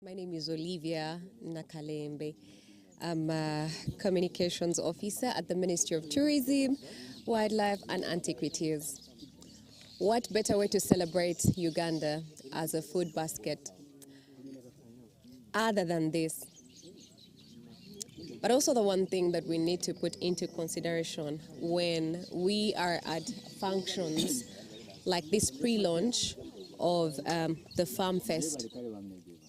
My name is Olivia Nakalembe. I'm a communications officer at the Ministry of Tourism, Wildlife and Antiquities. What better way to celebrate Uganda as a food basket other than this? But also the one thing that we need to put into consideration when we are at functions like this pre-launch of the Farm Fest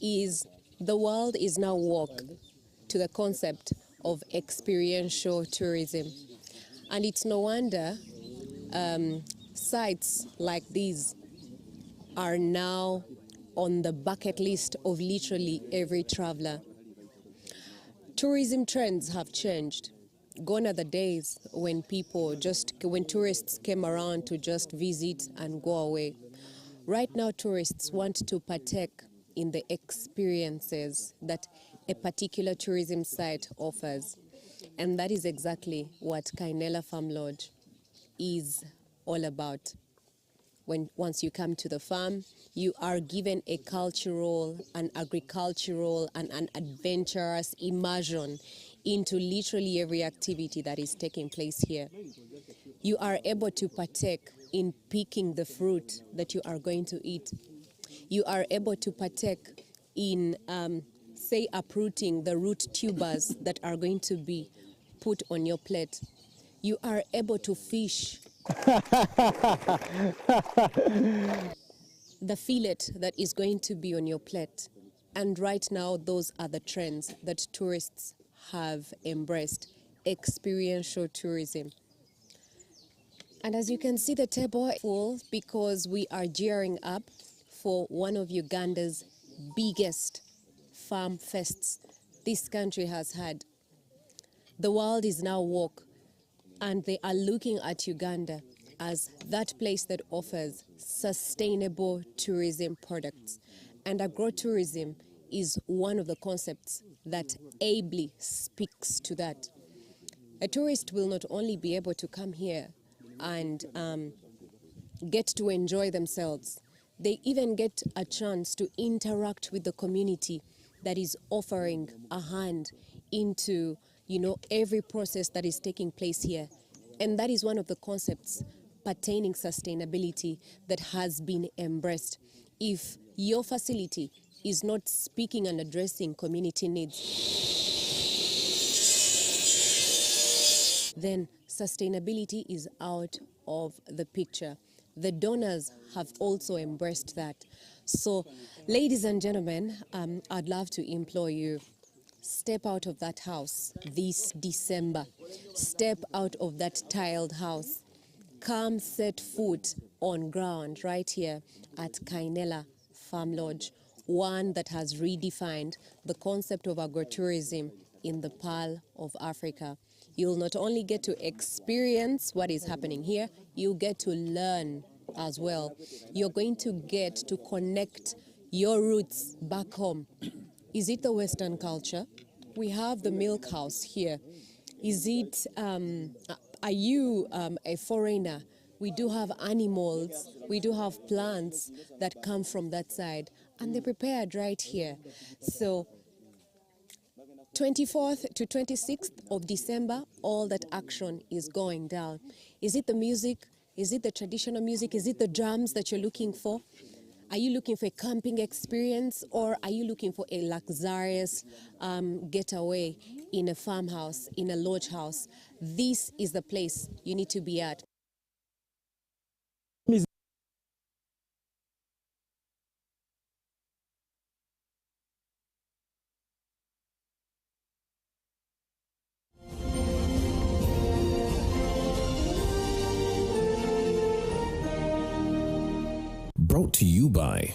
is the world is now woke to the concept of experiential tourism. And it's no wonder sites like these are now on the bucket list of literally every traveler. Tourism trends have changed. Gone are the days when when tourists came around to just visit and go away. Right now, tourists want to partake in the experiences that a particular tourism site offers. And that is exactly what Kainela Farm Lodge is all about. Once you come to the farm, you are given a cultural, an agricultural, and an adventurous immersion into literally every activity that is taking place here. You are able to partake in picking the fruit that you are going to eat. You are able to partake in, say, uprooting the root tubers that are going to be put on your plate. You are able to fish the fillet that is going to be on your plate. And right now, those are the trends that tourists have embraced, experiential tourism. And as you can see, the table is full because we are gearing up for one of Uganda's biggest farm fests this country has had. The world is now woke, and they are looking at Uganda as that place that offers sustainable tourism products. And agrotourism is one of the concepts that ably speaks to that. A tourist will not only be able to come here and get to enjoy themselves, they even get a chance to interact with the community that is offering a hand into, every process that is taking place here. And that is one of the concepts pertaining sustainability that has been embraced. If your facility is not speaking and addressing community needs, then sustainability is out of the picture. The donors have also embraced that. So, ladies and gentlemen, I'd love to implore you, step out of that house this December. Step out of that tiled house. Come set foot on ground right here at Kainela Farm Lodge, one that has redefined the concept of agrotourism in the Pearl of Africa. You'll not only get to experience what is happening here, you'll get to learn as well. You're going to get to connect your roots back home. Is it the Western culture? We have the milk house here. Is it, are you a foreigner? We do have animals, we do have plants that come from that side, and they're prepared right here. So 24th to 26th of December, all that action is going down. Is it the music? Is it the traditional music? Is it the drums that you're looking for? Are you looking for a camping experience, or are you looking for a luxurious getaway in a farmhouse, in a lodge house? This is the place you need to be at. Brought to you by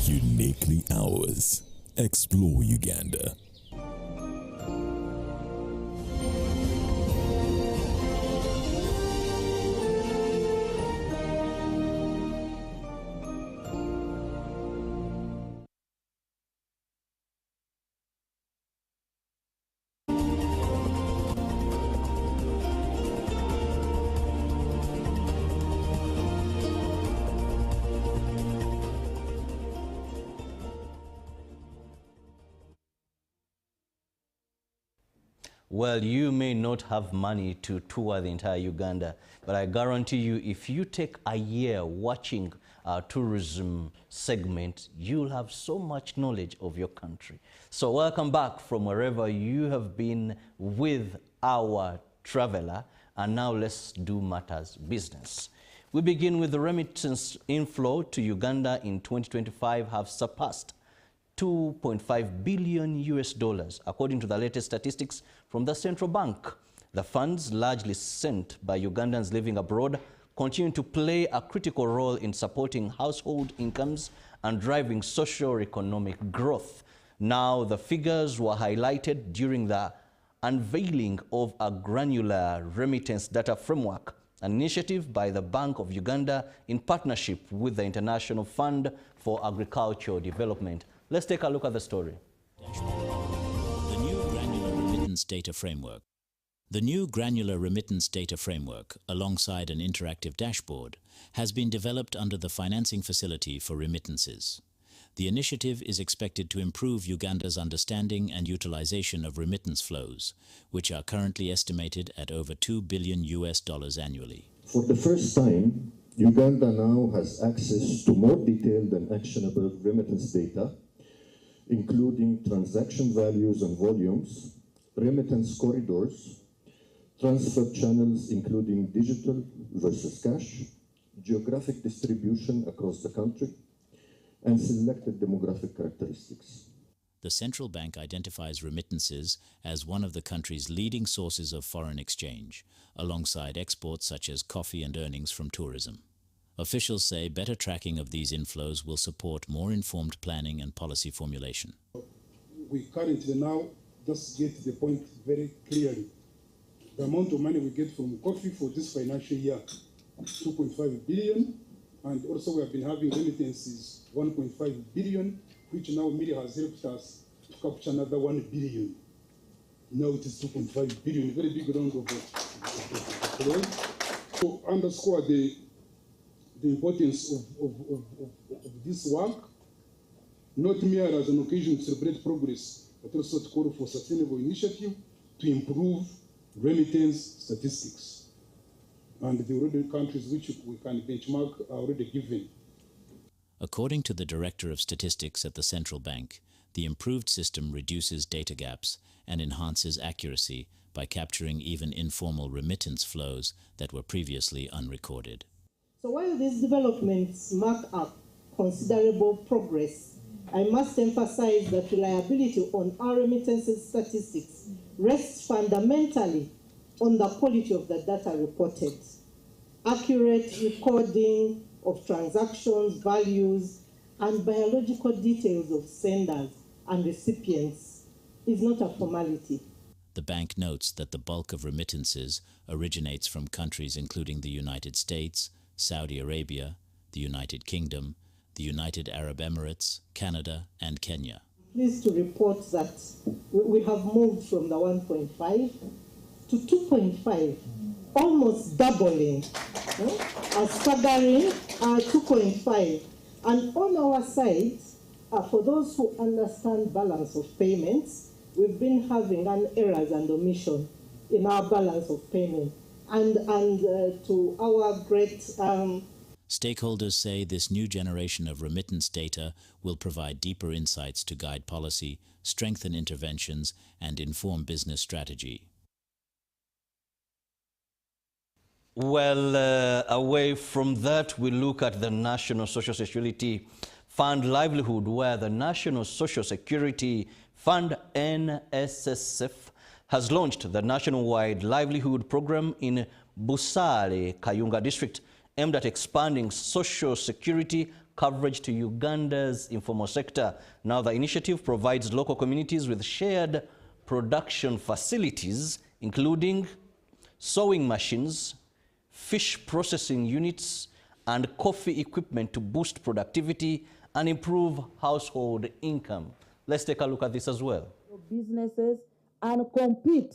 Uniquely Ours. Explore Uganda. Well, you may not have money to tour the entire Uganda, but I guarantee you, if you take a year watching our tourism segment, you'll have so much knowledge of your country. So welcome back from wherever you have been with our traveler, and now let's do matters business. We begin with the remittance inflow to Uganda in 2025 have surpassed $2.5 billion US dollars, according to the latest statistics from the central bank. The funds, largely sent by Ugandans living abroad, continue to play a critical role in supporting household incomes and driving socio-economic growth. Now, the figures were highlighted during the unveiling of a granular remittance data framework, an initiative by the Bank of Uganda in partnership with the International Fund for Agricultural Development. Let's take a look at the story. The new granular remittance data framework. The new granular remittance data framework, alongside an interactive dashboard, has been developed under the Financing Facility for Remittances. The initiative is expected to improve Uganda's understanding and utilization of remittance flows, which are currently estimated at over $2 billion US annually. For the first time, Uganda now has access to more detailed and actionable remittance data, including transaction values and volumes, remittance corridors, transfer channels including digital versus cash, geographic distribution across the country, and selected demographic characteristics. The central bank identifies remittances as one of the country's leading sources of foreign exchange, alongside exports such as coffee and earnings from tourism. Officials say better tracking of these inflows will support more informed planning and policy formulation. We currently now just get the point very clearly. The amount of money we get from coffee for this financial year, 2.5 billion, and also we have been having remittances, 1.5 billion, which now Media has helped us to capture another 1 billion. Now it is 2.5 billion, very big round of applause. To underscore the importance of this work, not merely as an occasion to celebrate progress, but also to call for sustainable initiative to improve remittance statistics. And the already countries which we can benchmark are already given. According to the Director of Statistics at the Central Bank, the improved system reduces data gaps and enhances accuracy by capturing even informal remittance flows that were previously unrecorded. So while these developments mark a considerable progress, I must emphasize that reliability on our remittances statistics rests fundamentally on the quality of the data reported. Accurate recording of transactions, values, and biological details of senders and recipients is not a formality. The bank notes that the bulk of remittances originates from countries including the United States, Saudi Arabia, the United Kingdom, the United Arab Emirates, Canada, and Kenya. Pleased to report that we have moved from the 1.5 to 2.5, almost doubling, a staggering 2.5. And on our side, for those who understand balance of payments, we've been having an errors and omission in our balance of payment. And to our great... Stakeholders say this new generation of remittance data will provide deeper insights to guide policy, strengthen interventions, and inform business strategy. Well, away from that, we look at the National Social Security Fund livelihood, where the National Social Security Fund, NSSF, has launched the nationwide livelihood program in Busale, Kayunga district, aimed at expanding social security coverage to Uganda's informal sector. Now, the initiative provides local communities with shared production facilities, including sewing machines, fish processing units, and coffee equipment to boost productivity and improve household income. Let's take a look at this as well. Businesses and compete.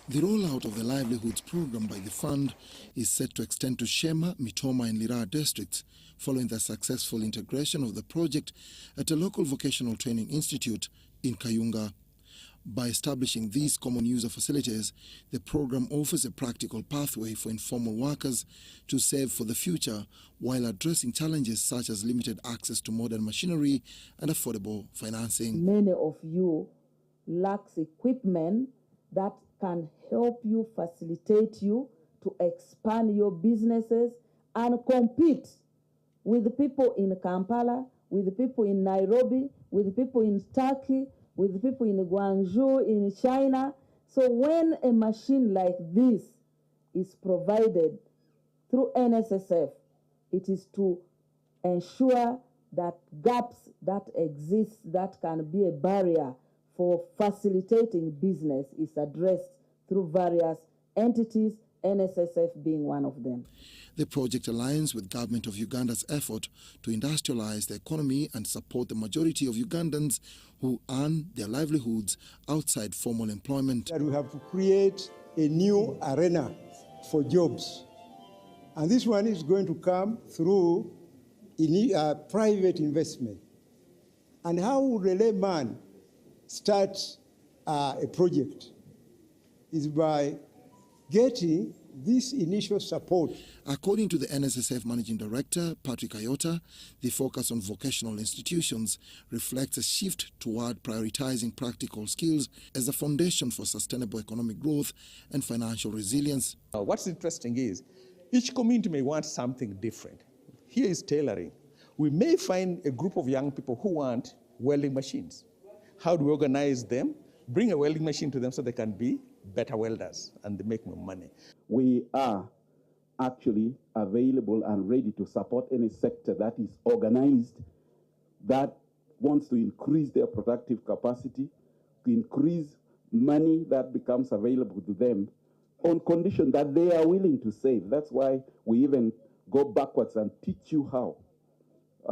The rollout of the livelihoods program by the fund is set to extend to Shema, Mitoma and Lira districts following the successful integration of the project at a local vocational training institute in Kayunga. By establishing these common user facilities, the program offers a practical pathway for informal workers to save for the future while addressing challenges such as limited access to modern machinery and affordable financing. Many of you lack equipment that can help you, facilitate you to expand your businesses and compete with the people in Kampala, with the people in Nairobi, with the people in Turkey, with the people in Guangzhou, in China. So when a machine like this is provided through NSSF, it is to ensure that gaps that exist that can be a barrier for facilitating business is addressed through various entities, NSSF being one of them. The project aligns with Government of Uganda's effort to industrialize the economy and support the majority of Ugandans who earn their livelihoods outside formal employment. That we have to create a new arena for jobs. And this one is going to come through private investment. And how would a layman start a project? Is by getting this initial support. According to the NSSF Managing Director, Patrick Ayota, the focus on vocational institutions reflects a shift toward prioritizing practical skills as a foundation for sustainable economic growth and financial resilience. What's interesting is each community may want something different. Here is tailoring. We may find a group of young people who want welding machines. How do we organize them? Bring a welding machine to them so they can be better welders and they make more money. We are actually available and ready to support any sector that is organized, that wants to increase their productive capacity, to increase money that becomes available to them on condition that they are willing to save. That's why we even go backwards and teach you how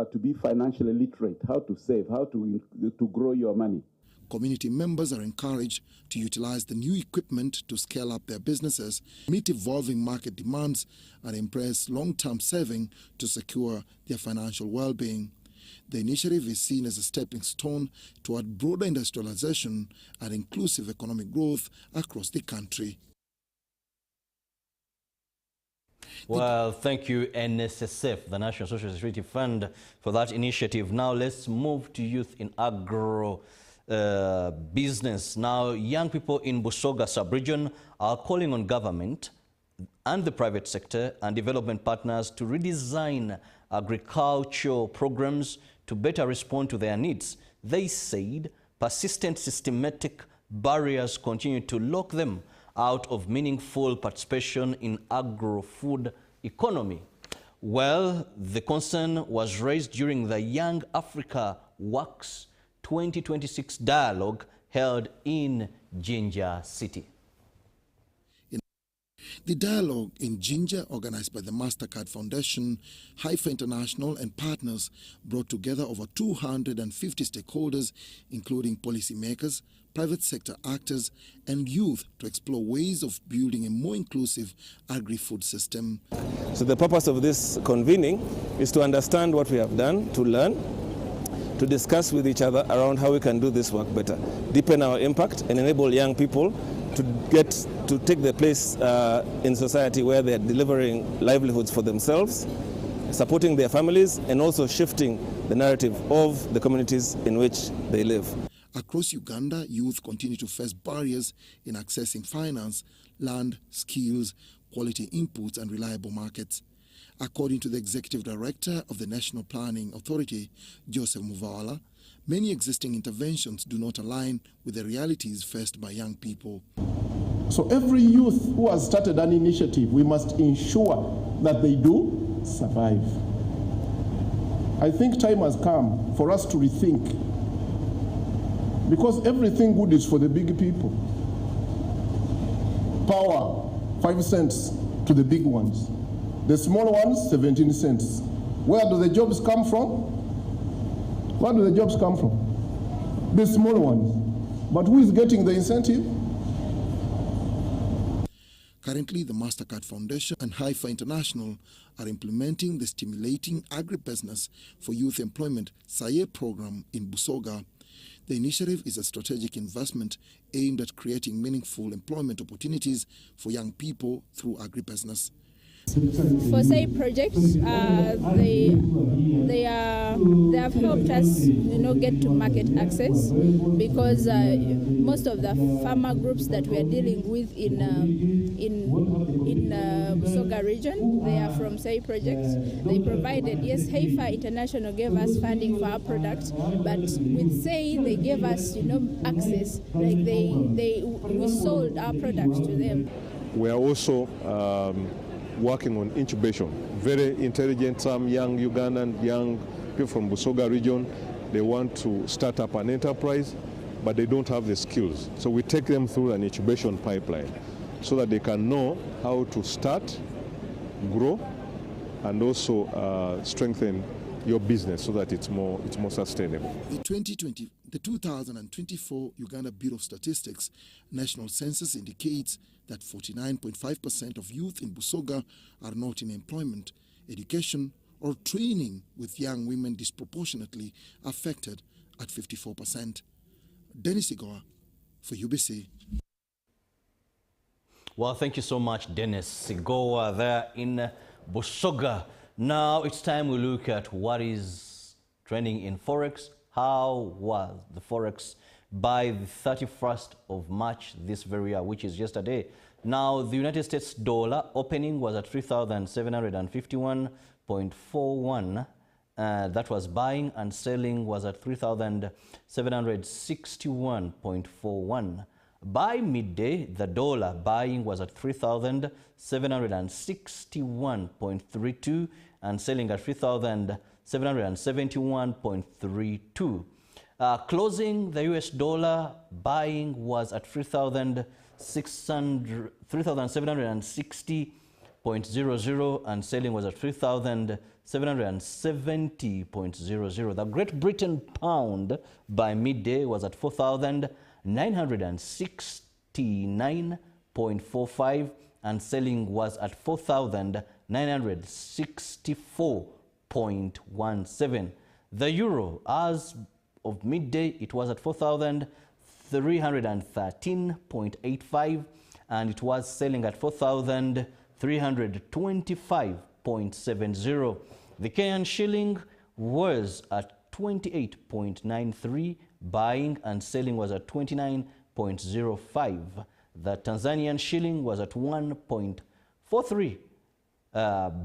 to be financially literate, how to save, how to grow your money. Community members are encouraged to utilize the new equipment to scale up their businesses, meet evolving market demands, and embrace long-term saving to secure their financial well-being. The initiative is seen as a stepping stone toward broader industrialization and inclusive economic growth across the country. Well, thank you, NSSF, the National Social Security Fund, for that initiative. Now let's move to youth in agro business. Now, young people in Busoga sub-region are calling on government and the private sector and development partners to redesign agricultural programs to better respond to their needs. They said persistent systematic barriers continue to lock them out of meaningful participation in agro-food economy. Well, the concern was raised during the Young Africa Works 2026 dialogue held in Jinja City. The dialogue in Jinja, organized by the MasterCard Foundation, Haifa International and partners, brought together over 250 stakeholders, including policymakers, private sector actors, and youth to explore ways of building a more inclusive agri-food system. So the purpose of this convening is to understand what we have done, to learn, to discuss with each other around how we can do this work better, deepen our impact and enable young people to get to take their place in society where they're delivering livelihoods for themselves, supporting their families, and also shifting the narrative of the communities in which they live. Across Uganda, youth continue to face barriers in accessing finance, land, skills, quality inputs, and reliable markets. According to the Executive Director of the National Planning Authority, Joseph Muvawala, many existing interventions do not align with the realities faced by young people. So every youth who has started an initiative, we must ensure that they do survive. I think time has come for us to rethink, because everything good is for the big people. Power, 5 cents to the big ones. The small ones, 17 cents. Where do the jobs come from? Where do the jobs come from? The small ones. But who is getting the incentive? Currently, the MasterCard Foundation and Haifa International are implementing the Stimulating Agribusiness for Youth Employment SAYE program in Busoga, The initiative is a strategic investment aimed at creating meaningful employment opportunities for young people through agribusiness. For say projects, they have helped us, get to market access, because most of the farmer groups that we are dealing with in Busoga region, they are from say projects. They provided, yes, Heifer International gave us funding for our product, but with say they gave us access, like we sold our products to them. We are also working on incubation. Very intelligent, some young Ugandan, young people from Busoga region, they want to start up an enterprise, but they don't have the skills. So we take them through an incubation pipeline so that they can know how to start, grow, and also strengthen your business so that it's more sustainable. The 2024 Uganda Bureau of Statistics National Census indicates that 49.5% of youth in Busoga are not in employment, education, or training, with young women disproportionately affected at 54%. Dennis Igoa for UBC. Well, thank you so much, Dennis Sigoa, there in Busoga. Now it's time we look at what is trending in Forex. How was the Forex by the 31st of March this very year, which is yesterday? Now, the United States dollar opening was at 3,751.41. That was buying, and selling was at 3,761.41. By midday, the dollar buying was at 3,761.32 and selling at 3,771.32. Closing, the US dollar buying was at 3,760.00 and selling was at 3,770.00. The Great Britain pound by midday was at 4,969.45 and selling was at 4,964.17. The euro, as of midday, it was at 4,313.85 and it was selling at 4,325.70. The Kenyan shilling was at 28.93, buying and selling was at 29.05. The Tanzanian shilling was at 1.43.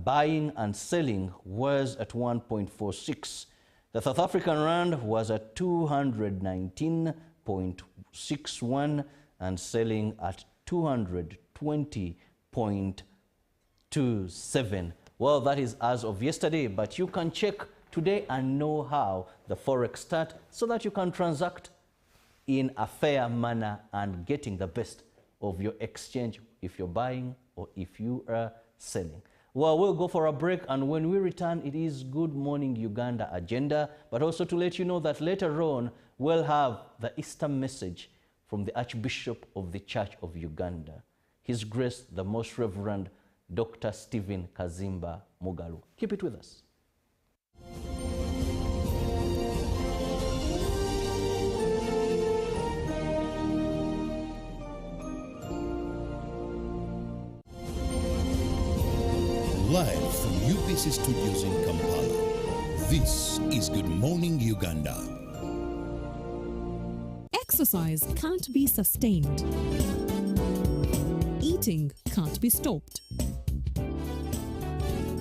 Buying and selling was at 1.46. The South African rand was at 219.61 and selling at 220.27. Well, that is as of yesterday, but you can check today and know how the Forex start so that you can transact in a fair manner and getting the best of your exchange if you're buying or if you are selling. Well, we'll go for a break, and when we return, it is Good Morning Uganda agenda, but also to let you know that later on, we'll have the Easter message from the Archbishop of the Church of Uganda, His Grace, the Most Reverend Dr. Stephen Kazimba Mugalu. Keep it with us. Live from UBC Studios in Kampala, this is Good Morning Uganda. Exercise can't be sustained. Eating can't be stopped.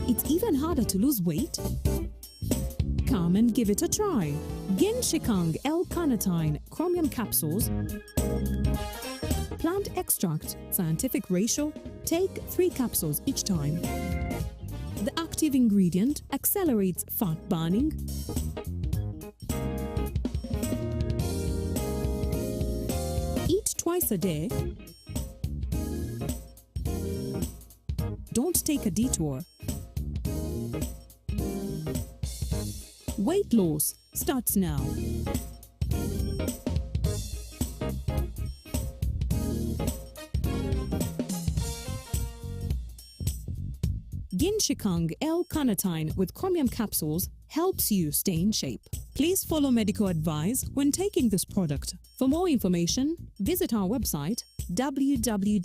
It's even harder to lose weight. Come and give it a try. Genshikang L-carnitine chromium capsules. Plant extract, scientific ratio, take 3 capsules each time. The active ingredient accelerates fat burning, eat twice a day, don't take a detour. Weight loss starts now. Genshikang L-carnitine with chromium capsules helps you stay in shape. Please follow medical advice when taking this product. For more information, visit our website www.hgo.com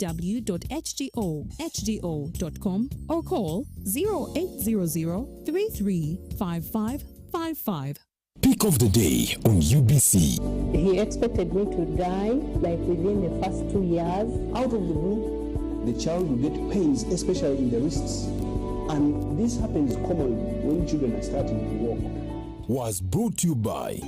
or call 0800 335555. Pick of the day on UBC. He expected me to die like within the first 2 years. Out of the blue, the child will get pains, especially in the wrists. And this happens commonly when children are starting to walk. Was brought to you by